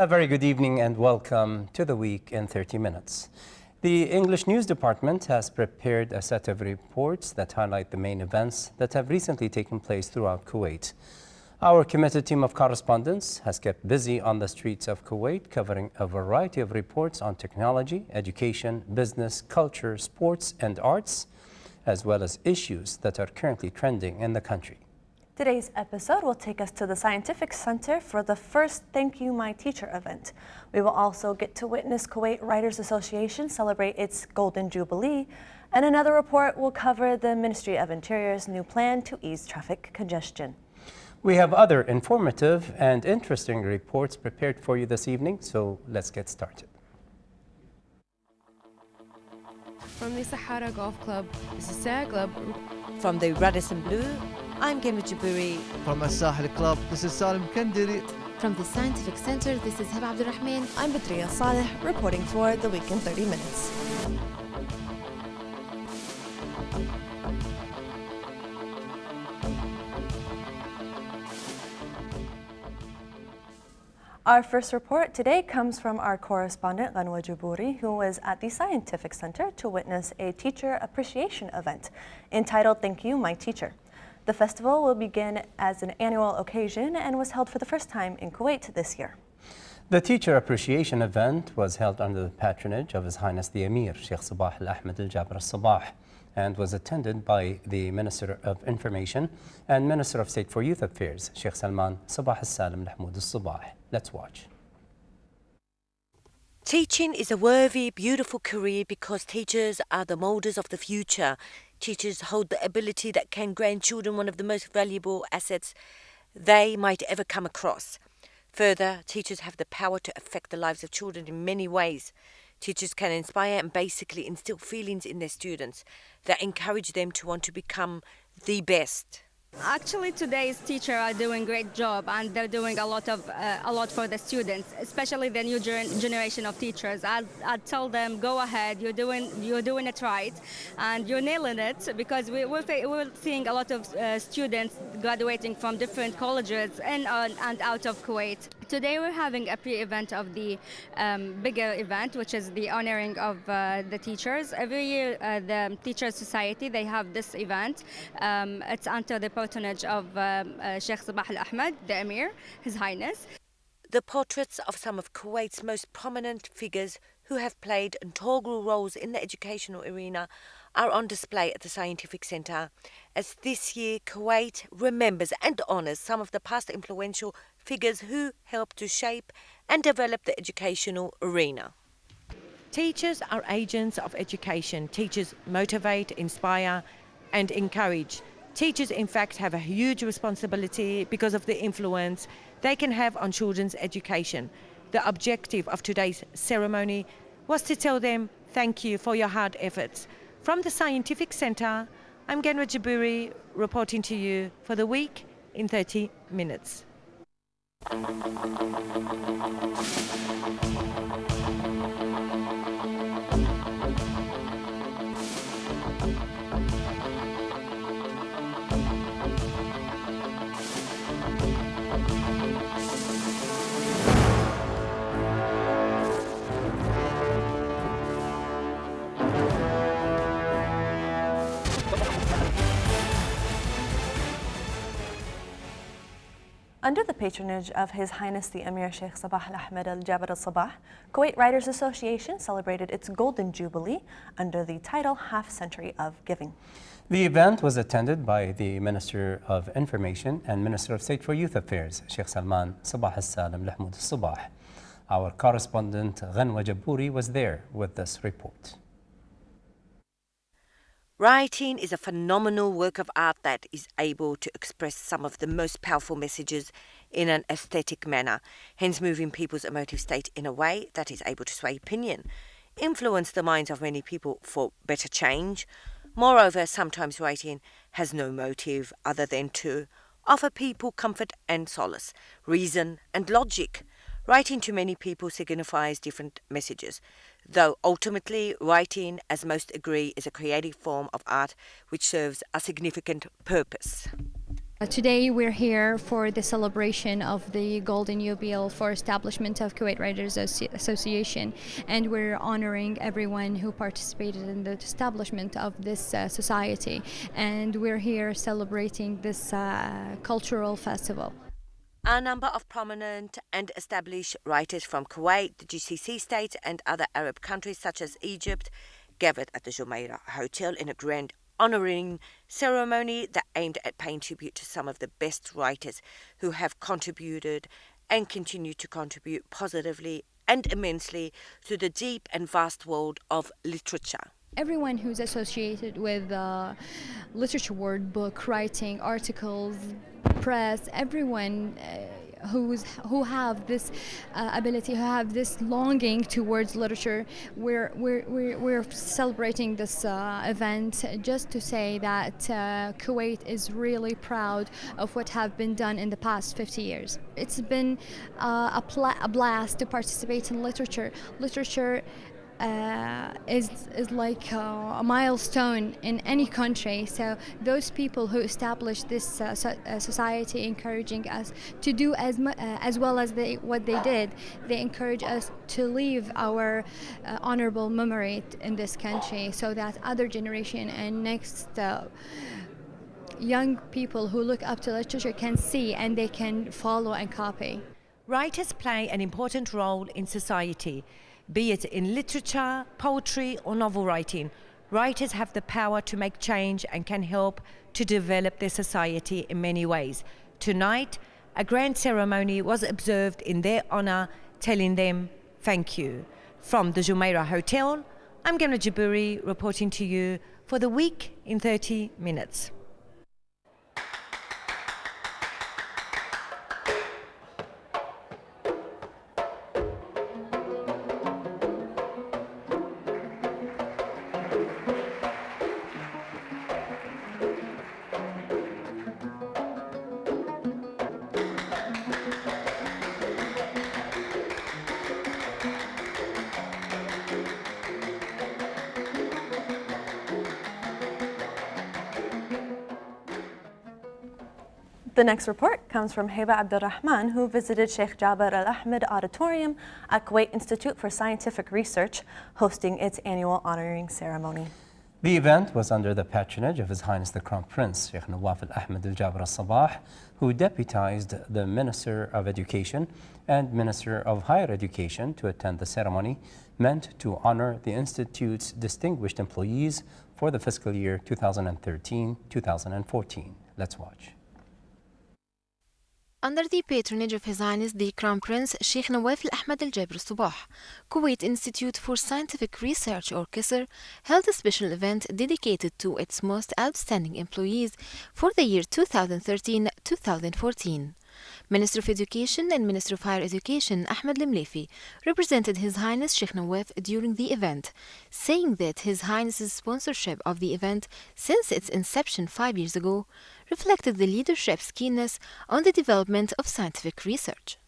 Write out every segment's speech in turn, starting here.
A very good evening and welcome to the Week in 30 Minutes. The English News Department has prepared a set of reports that highlight the main events that have recently taken place throughout Kuwait. Our committed team of correspondents has kept busy on the streets of Kuwait, covering a variety of reports on technology, education, business, culture, sports, and arts, as well as issues that are currently trending in the country. Today's episode will take us to the Scientific Center for the first Thank You My Teacher event. We will also get to witness Kuwait Writers Association celebrate its Golden Jubilee, and another report will cover the Ministry of Interior's new plan to ease traffic congestion. We have other informative and interesting reports prepared for you this evening, so let's get started. From the Sahara Golf Club, this is Sarah Glubb. From the Radisson Blue, I'm Jubilee. From Al-Sahel Club, this is Salim Kandiri. From the Scientific Center, this is Hiba Abdurrahman. I'm Badriya Saleh, reporting for the Week in 30 Minutes. Our first report today comes from our correspondent, Jubilee, who was at the Scientific Center to witness a teacher appreciation event entitled Thank You, My Teacher. The festival will begin as an annual occasion and was held for the first time in Kuwait this year. The teacher appreciation event was held under the patronage of His Highness the Emir, Sheikh Sabah Al-Ahmed Al-Jabr Al-Sabah, and was attended by the Minister of Information and Minister of State for Youth Affairs, Sheikh Salman Sabah Al-Salim Al-Mahmoud Al-Sabah. Let's watch. Teaching is a worthy, beautiful career because teachers are the moulders of the future. Teachers hold the ability that can grant children one of the most valuable assets they might ever come across. Further, teachers have the power to affect the lives of children in many ways. Teachers can inspire and basically instill feelings in their students that encourage them to want to become the best. Actually, today's teachers are doing a great job, and they're doing a lot for the students, especially the new generation of teachers. I'd tell them, go ahead, you're doing it right, and you're nailing it, because we're seeing a lot of students graduating from different colleges in and out of Kuwait. Today we're having a pre-event of the bigger event, which is the honoring of the teachers. Every year, the Teachers Society, they have this event. It's under the patronage of Sheikh Sabah Al-Ahmed, the Emir, His Highness. The portraits of some of Kuwait's most prominent figures who have played integral roles in the educational arena are on display at the Scientific Center, as this year Kuwait remembers and honours some of the past influential figures who helped to shape and develop the educational arena. Teachers are agents of education. Teachers motivate, inspire and encourage. Teachers, in fact, have a huge responsibility because of the influence they can have on children's education. The objective of today's ceremony was to tell them thank you for your hard efforts. From the Scientific Center, I'm Jubilee, reporting to you for the Week in 30 Minutes. Under the patronage of His Highness the Emir Sheikh Sabah Al-Ahmed Al-Jabr Al-Sabah, Kuwait Writers Association celebrated its Golden Jubilee under the title Half Century of Giving. The event was attended by the Minister of Information and Minister of State for Youth Affairs, Sheikh Salman Sabah Al-Salim Al-Mahmoud Al-Sabah. Our correspondent Jubilee was there with this report. Writing is a phenomenal work of art that is able to express some of the most powerful messages in an aesthetic manner, hence moving people's emotive state in a way that is able to sway opinion, influence the minds of many people for better change. Moreover, sometimes writing has no motive other than to offer people comfort and solace, reason and logic. Writing to many people signifies different messages, though ultimately writing, as most agree, is a creative form of art which serves a significant purpose. Today we're here for the celebration of the Golden Jubilee for establishment of Kuwait Writers Association, and we're honoring everyone who participated in the establishment of this society, and we're here celebrating this cultural festival. A number of prominent and established writers from Kuwait, the GCC states and other Arab countries such as Egypt gathered at the Jubilee Hotel in a grand honouring ceremony that aimed at paying tribute to some of the best writers who have contributed and continue to contribute positively and immensely to the deep and vast world of literature. Everyone who's associated with literature world, book writing, articles, press, everyone who have this ability, who have this longing towards literature, we're celebrating this event just to say that Kuwait is really proud of what have been done in the past 50 years. It's been a blast to participate in literature. Literature is like a milestone in any country. So those people who established this society, encouraging us to do as well as what they did, they encourage us to leave our honorable memory in this country, so that other generation and next young people who look up to literature can see and they can follow and copy. Writers play an important role in society. Be it in literature, poetry or novel writing, writers have the power to make change and can help to develop their society in many ways. Tonight, a grand ceremony was observed in their honour, telling them thank you. From the Jumeirah Hotel, I'm Jubilee reporting to you for the week in 30 minutes. The next report comes from Heba Abdurrahman, who visited Sheikh Jaber Al Ahmed Auditorium at Kuwait Institute for Scientific Research, hosting its annual honoring ceremony. The event was under the patronage of His Highness the Crown Prince, Sheikh Nawaf Al Ahmed Al Jaber Al Sabah, who deputized the Minister of Education and Minister of Higher Education to attend the ceremony meant to honor the Institute's distinguished employees for the fiscal year 2013-2014. Let's watch. Under the patronage of His Highness the Crown Prince Sheikh Nawaf Al Ahmed Al Jaber Al Sabah, Kuwait Institute for Scientific Research, or KISR, held a special event dedicated to its most outstanding employees for the year 2013-2014. Minister of Education and Minister of Higher Education Ahmed Lemlefi represented His Highness Sheikh Nawaf during the event, saying that His Highness's sponsorship of the event since its inception 5 years ago reflected the leadership's keenness on the development of scientific research.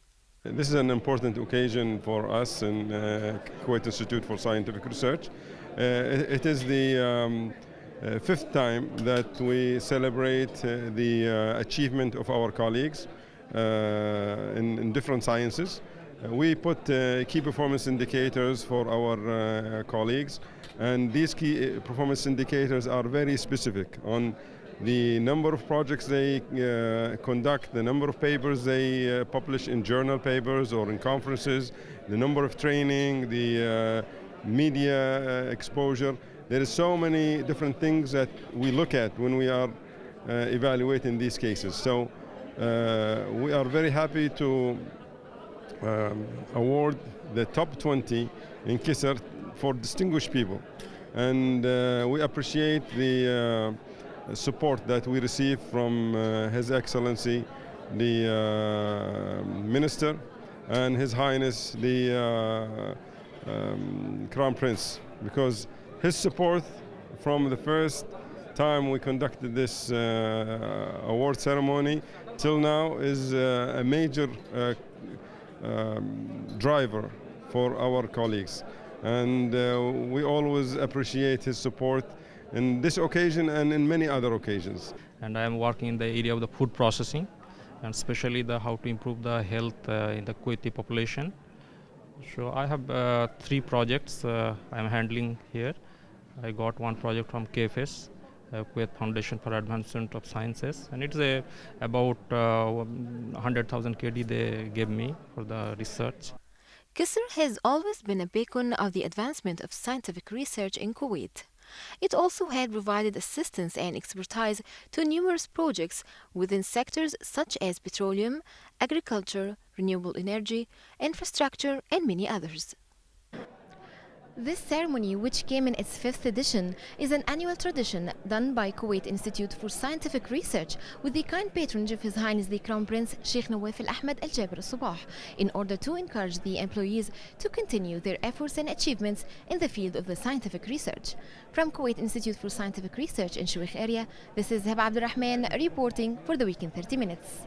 This is an important occasion for us in Kuwait Institute for Scientific Research. It is the fifth time that we celebrate the achievement of our colleagues in different sciences. We put key performance indicators for our colleagues, and these key performance indicators are very specific on the number of projects they conduct, the number of papers they publish in journal papers or in conferences, the number of training, the media exposure. There is so many different things that we look at when we are evaluating these cases. So we are very happy to award the top 20 in KISR for distinguished people. And we appreciate the support that we receive from His Excellency the Minister and His Highness the Crown Prince, because his support from the first time we conducted this award ceremony till now is a major driver for our colleagues. and we always appreciate his support in this occasion and in many other occasions. And I am working in the area of the food processing, and especially the how to improve the health in the Kuwaiti population. So I have 3 projects I am handling here. I got one project from KFS, Kuwait Foundation for Advancement of Sciences, and it's about 100,000 KD they gave me for the research. Qasr has always been a beacon of the advancement of scientific research in Kuwait. It also had provided assistance and expertise to numerous projects within sectors such as petroleum, agriculture, renewable energy, infrastructure, and many others. This ceremony, which came in its 5th edition, is an annual tradition done by Kuwait Institute for Scientific Research with the kind patronage of His Highness the Crown Prince Sheikh Nawaf Al Ahmed Al Jaber Al Sabah, in order to encourage the employees to continue their efforts and achievements in the field of the scientific research. From Kuwait Institute for Scientific Research in Shuwaikh area, this is Heba Abdurrahman reporting for the Week in 30 Minutes.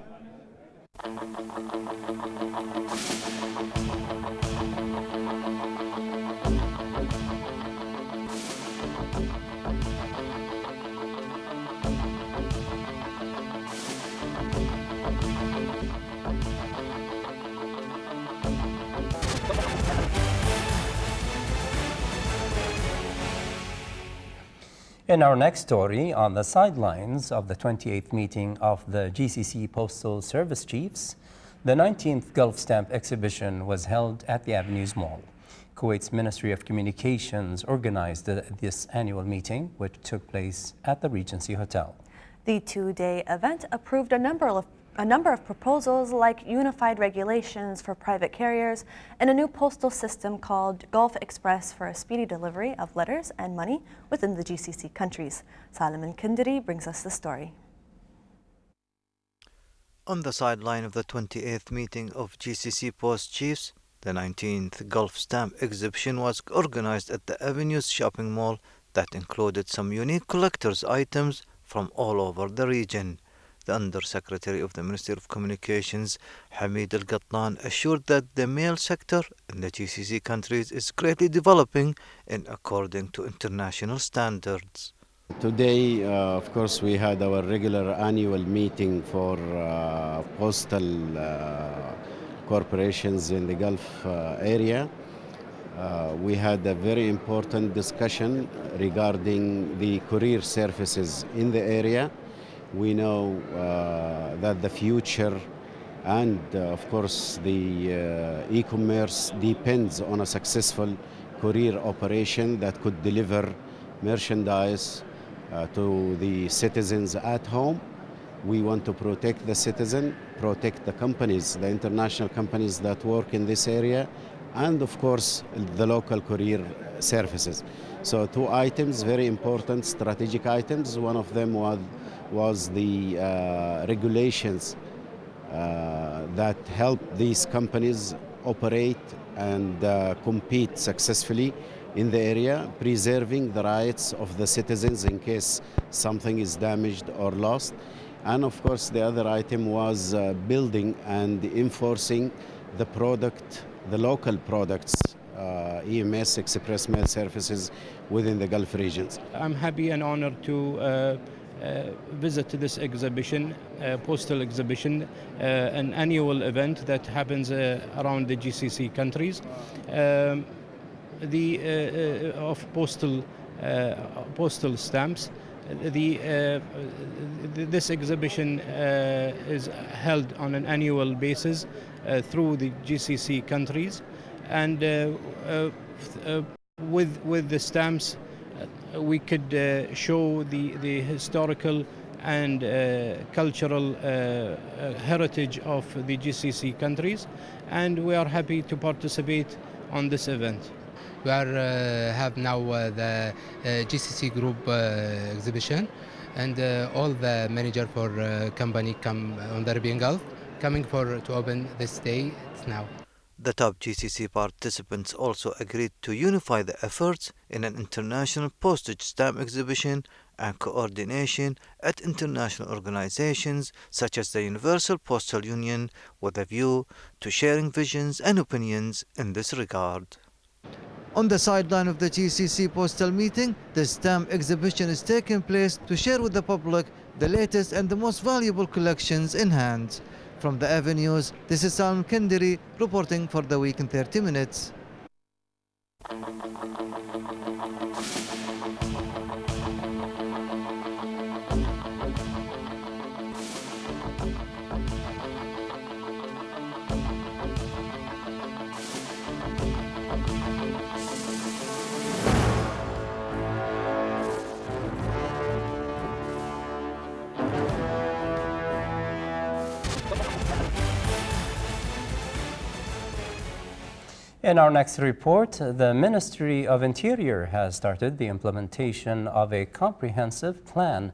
In our next story, on the sidelines of the 28th meeting of the GCC Postal Service Chiefs, the 19th Gulf Stamp exhibition was held at the Avenues Mall. Kuwait's Ministry of Communications organized this annual meeting, which took place at the Regency Hotel. The 2-day event approved a number of proposals like unified regulations for private carriers and a new postal system called Gulf Express for a speedy delivery of letters and money within the GCC countries. Salim Al-Kindiri brings us the story. On the sideline of the 28th meeting of GCC Post Chiefs, the 19th Gulf Stamp exhibition was organized at the Avenues shopping mall that included some unique collector's items from all over the region. The Undersecretary of the Ministry of Communications, Hamid Al-Qattan, assured that the mail sector in the GCC countries is greatly developing in according to international standards. Today, of course, we had our regular annual meeting for postal corporations in the Gulf area. We had a very important discussion regarding the courier services in the area. We know that the future and, of course, the e-commerce depends on a successful courier operation that could deliver merchandise to the citizens at home. We want to protect the citizen, protect the companies, the international companies that work in this area, and of course the local courier services. So 2 items, very important strategic items. One of them was the regulations that help these companies operate and compete successfully in the area, preserving the rights of the citizens in case something is damaged or lost. And of course the other item was building and enforcing the product, the local products, EMS, express mail services within the Gulf regions. I'm happy and honored to visit this exhibition, postal exhibition, an annual event that happens around the GCC countries. Of postal stamps. This exhibition is held on an annual basis through the GCC countries, and with the stamps we could show the historical and cultural heritage of the GCC countries, and we are happy to participate on this event. We have now the GCC group exhibition, and all the manager for company come on the Arabian Gulf coming to open this day now. The top GCC participants also agreed to unify the efforts in an international postage stamp exhibition and coordination at international organizations such as the Universal Postal Union, with a view to sharing visions and opinions in this regard. On the sideline of the GCC postal meeting, the stamp exhibition is taking place to share with the public the latest and the most valuable collections in hand. From the avenues, this is Salman Kendiri reporting for the Week in 30 Minutes. In our next report, the Ministry of Interior has started the implementation of a comprehensive plan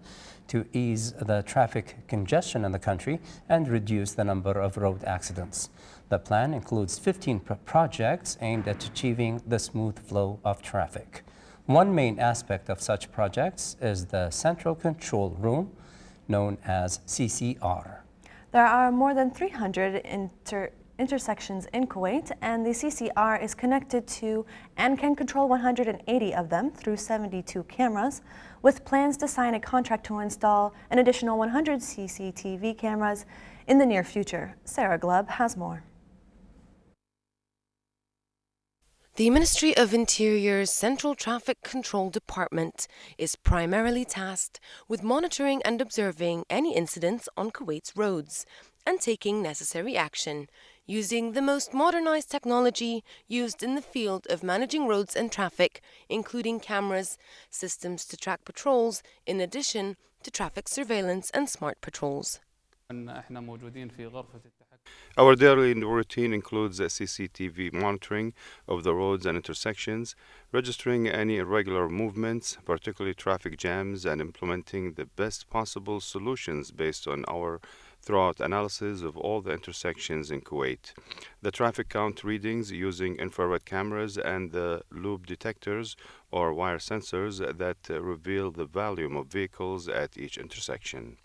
to ease the traffic congestion in the country and reduce the number of road accidents. The plan includes 15 projects aimed at achieving the smooth flow of traffic. One main aspect of such projects is the Central Control Room, known as CCR. There are more than 300 intersections in Kuwait, and the CCR is connected to and can control 180 of them through 72 cameras, with plans to sign a contract to install an additional 100 CCTV cameras in the near future. Sarah Glubb has more. The Ministry of Interior's Central Traffic Control Department is primarily tasked with monitoring and observing any incidents on Kuwait's roads and taking necessary action using the most modernized technology used in the field of managing roads and traffic, including cameras, systems to track patrols, in addition to traffic surveillance and smart patrols. Our daily routine includes CCTV monitoring of the roads and intersections, registering any irregular movements, particularly traffic jams, and implementing the best possible solutions based on our thorough analysis of all the intersections in Kuwait. The traffic count readings using infrared cameras and the loop detectors or wire sensors that reveal the volume of vehicles at each intersection.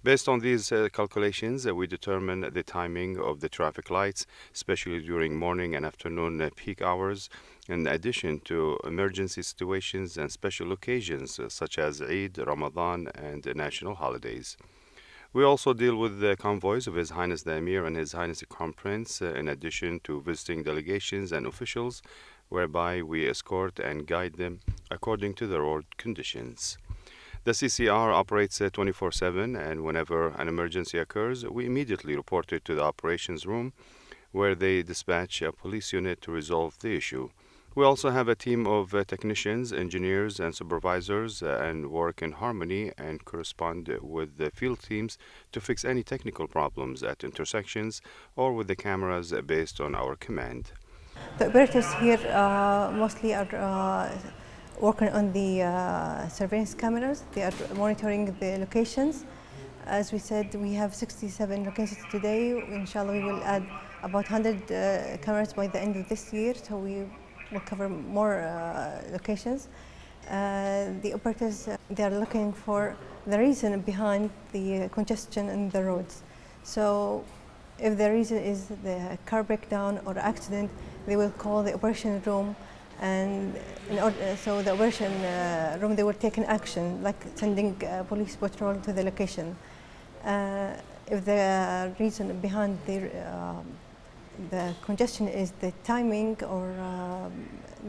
Based on these calculations, we determine the timing of the traffic lights, especially during morning and afternoon peak hours, in addition to emergency situations and special occasions such as Eid, Ramadan, and national holidays. We also deal with the convoys of His Highness the Emir and His Highness the Crown Prince, in addition to visiting delegations and officials, whereby we escort and guide them according to the road conditions. The CCR operates 24/7, and whenever an emergency occurs, we immediately report it to the operations room, where they dispatch a police unit to resolve the issue. We also have a team of technicians, engineers, and supervisors and work in harmony and correspond with the field teams to fix any technical problems at intersections or with the cameras based on our command. The operators here mostly are working on the surveillance cameras. They are monitoring the locations. As we said, we have 67 locations today. Inshallah, we will add about 100 cameras by the end of this year, so we will cover more locations. The operators, they are looking for the reason behind the congestion in the roads. So if the reason is the car breakdown or accident, they will call the operation room, and so the operation room, they will take an action, like sending police patrol to the location. If the reason behind the congestion is the timing, or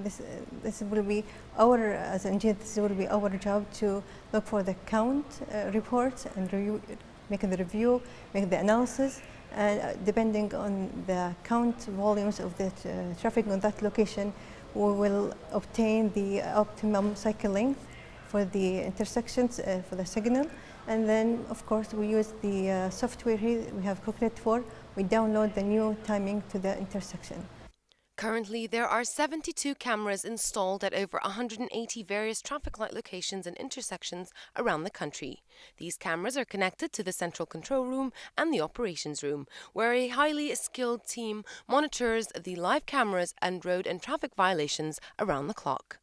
this will be our, as engineers, this will be our job to look for the count reports and make the review, make the analysis, and depending on the count volumes of the traffic on that location, we will obtain the optimum cycle length for the intersections, for the signal. And then, of course, we use the software here we have Cooknet for. We download the new timing to the intersection. Currently, there are 72 cameras installed at over 180 various traffic light locations and intersections around the country. These cameras are connected to the central control room and the operations room, where a highly skilled team monitors the live cameras and road and traffic violations around the clock.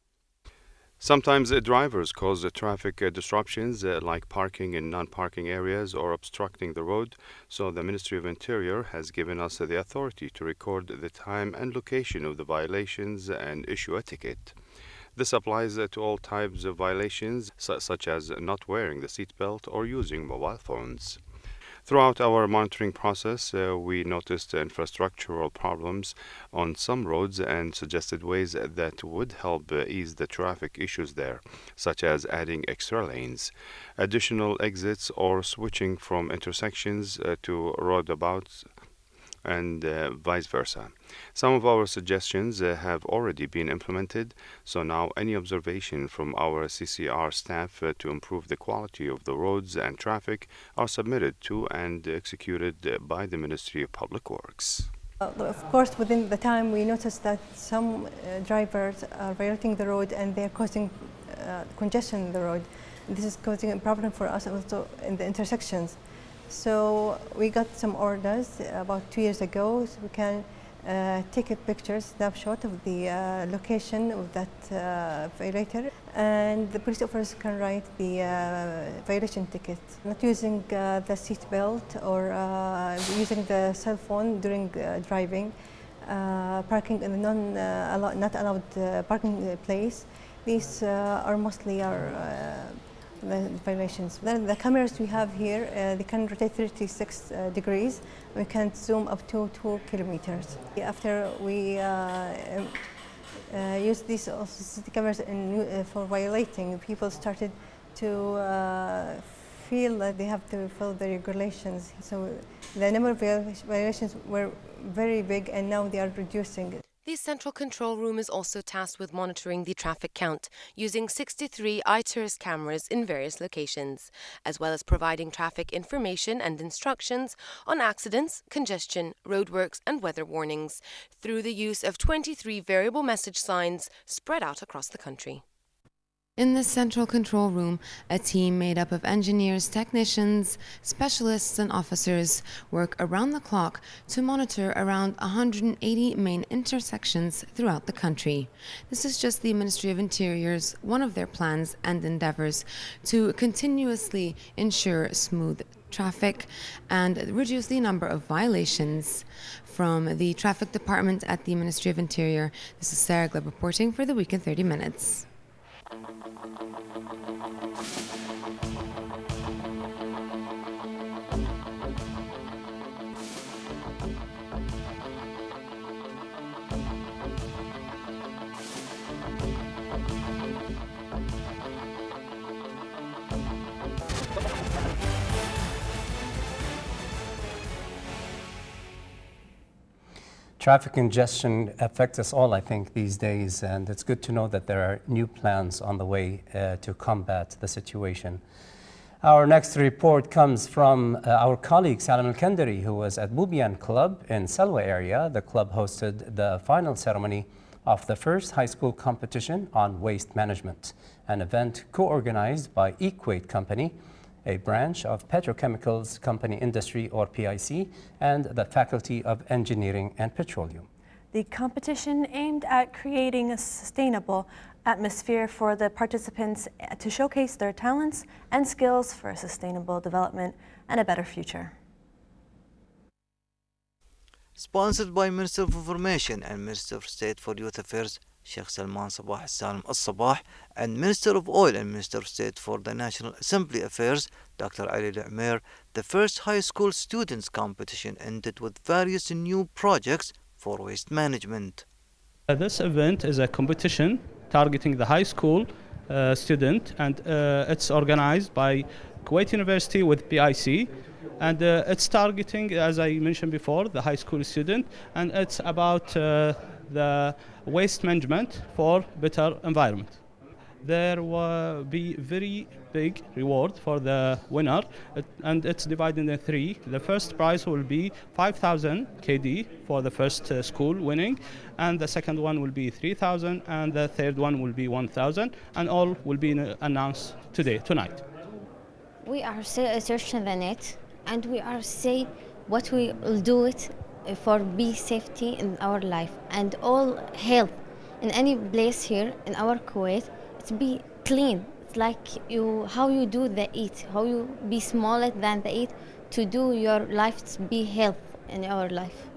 Sometimes drivers cause traffic disruptions like parking in non-parking areas or obstructing the road, so the Ministry of Interior has given us the authority to record the time and location of the violations and issue a ticket. This applies to all types of violations such as not wearing the seatbelt or using mobile phones. Throughout our monitoring process, we noticed infrastructural problems on some roads and suggested ways that would help ease the traffic issues there, such as adding extra lanes, additional exits, or switching from intersections to roundabouts, and vice versa. Some of our suggestions have already been implemented, so now any observation from our CCR staff to improve the quality of the roads and traffic are submitted to and executed by the Ministry of Public Works. Of course, within the time we noticed that some drivers are violating the road and they're causing congestion in the road. This is causing a problem for us also in the intersections. So we got some orders about 2 years ago, so we can take a picture, snapshot of the location of that violator, and the police officers can write the violation ticket. Not using the seat belt or using the cell phone during driving, parking in the not allowed parking place. These are mostly the violations. Then the cameras we have here, they can rotate 36 degrees. We can zoom up to 2 kilometers. After we use these CCTV cameras for violating, people started to feel that they have to follow the regulations. So the number of violations were very big, and now they are reducing. The Central Control Room is also tasked with monitoring the traffic count using 63 iTourist cameras in various locations, as well as providing traffic information and instructions on accidents, congestion, roadworks and weather warnings through the use of 23 variable message signs spread out across the country. In the Central Control Room, a team made up of engineers, technicians, specialists and officers work around the clock to monitor around 180 main intersections throughout the country. This is just the Ministry of Interior's one of their plans and endeavors to continuously ensure smooth traffic and reduce the number of violations. From the Traffic Department at the Ministry of Interior, this is Sarah Gleb reporting for the Week in 30 Minutes. Traffic congestion affects us all, I think, these days, and it's good to know that there are new plans on the way to combat the situation. Our next report comes from our colleague Salam Al-Kandari, who was at Bubiyan Club in Salwa area. The club hosted the final ceremony of the first high school competition on waste management, an event co-organized by Kuwait Company, a branch of Petrochemicals Company Industry, or PIC, and the Faculty of Engineering and Petroleum. The competition aimed at creating a sustainable atmosphere for the participants to showcase their talents and skills for sustainable development and a better future. Sponsored by Minister of Information and Minister of State for Youth Affairs, Sheikh Salman Sabah Salim Al-Sabah, and Minister of Oil and Minister of State for the National Assembly Affairs, Dr. Ali Al-Umair, the first high school students competition ended with various new projects for waste management. This event is a competition targeting the high school student, and it's organized by Kuwait University with PIC, and it's targeting, as I mentioned before, the high school student, and it's about the waste management for better environment. There will be very big reward for the winner, and it's divided into three. The first prize will be 5,000 KD for the first school winning, and the second one will be 3,000, and the third one will be 1,000, and all will be announced tonight. We are searching the net, and we are say what we will do it for be safety in our life and all health in any place here in our Kuwait. to be clean. It's like how you do the eat, how you be smaller than the eat to do your life to be health in your life.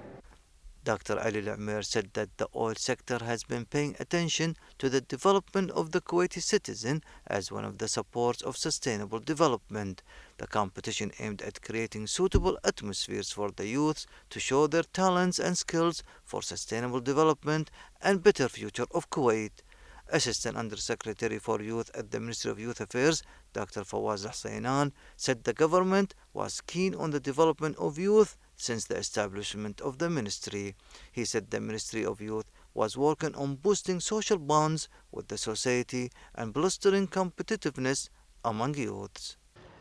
Dr. Ali Al-Umair said that the oil sector has been paying attention to the development of the Kuwaiti citizen as one of the supports of sustainable development. The competition aimed at creating suitable atmospheres for the youths to show their talents and skills for sustainable development and better future of Kuwait. Assistant Undersecretary for Youth at the Ministry of Youth Affairs, Dr. Fawaz Al-Husaynan, said the government was keen on the development of youth since the establishment of the ministry. He said the Ministry of Youth was working on boosting social bonds with the society and bolstering competitiveness among youths.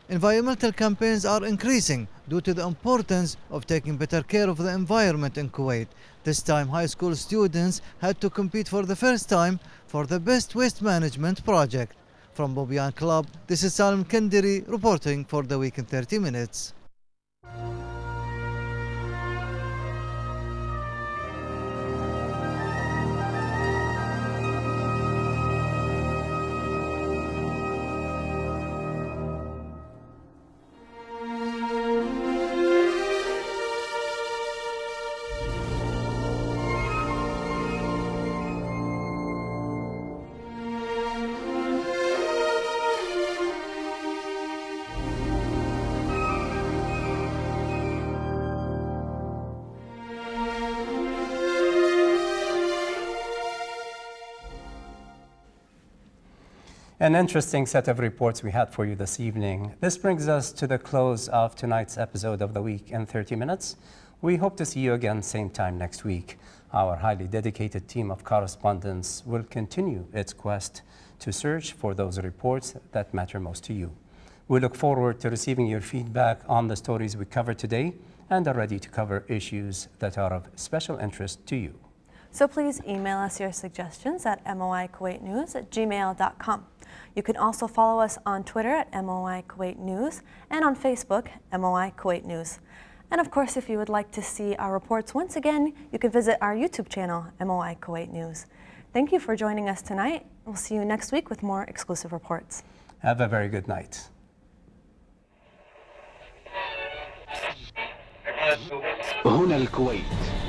Environmental campaigns are increasing due to the importance of taking better care of the environment in Kuwait. This time, high school students had to compete for the first time for the best waste management project. From Bobian Club, this is Salim Kendiri reporting for the Week in 30 Minutes. An interesting set of reports we had for you this evening. This brings us to the close of tonight's episode of The Week in 30 Minutes. We hope to see you again same time next week. Our highly dedicated team of correspondents will continue its quest to search for those reports that matter most to you. We look forward to receiving your feedback on the stories we covered today and are ready to cover issues that are of special interest to you. So please email us your suggestions at moikuwaitnews@gmail.com. You can also follow us on Twitter at MOI Kuwait News and on Facebook, MOI Kuwait News. And of course, if you would like to see our reports once again, you can visit our YouTube channel, MOI Kuwait News. Thank you for joining us tonight. We'll see you next week with more exclusive reports. Have a very good night. هنا الكويت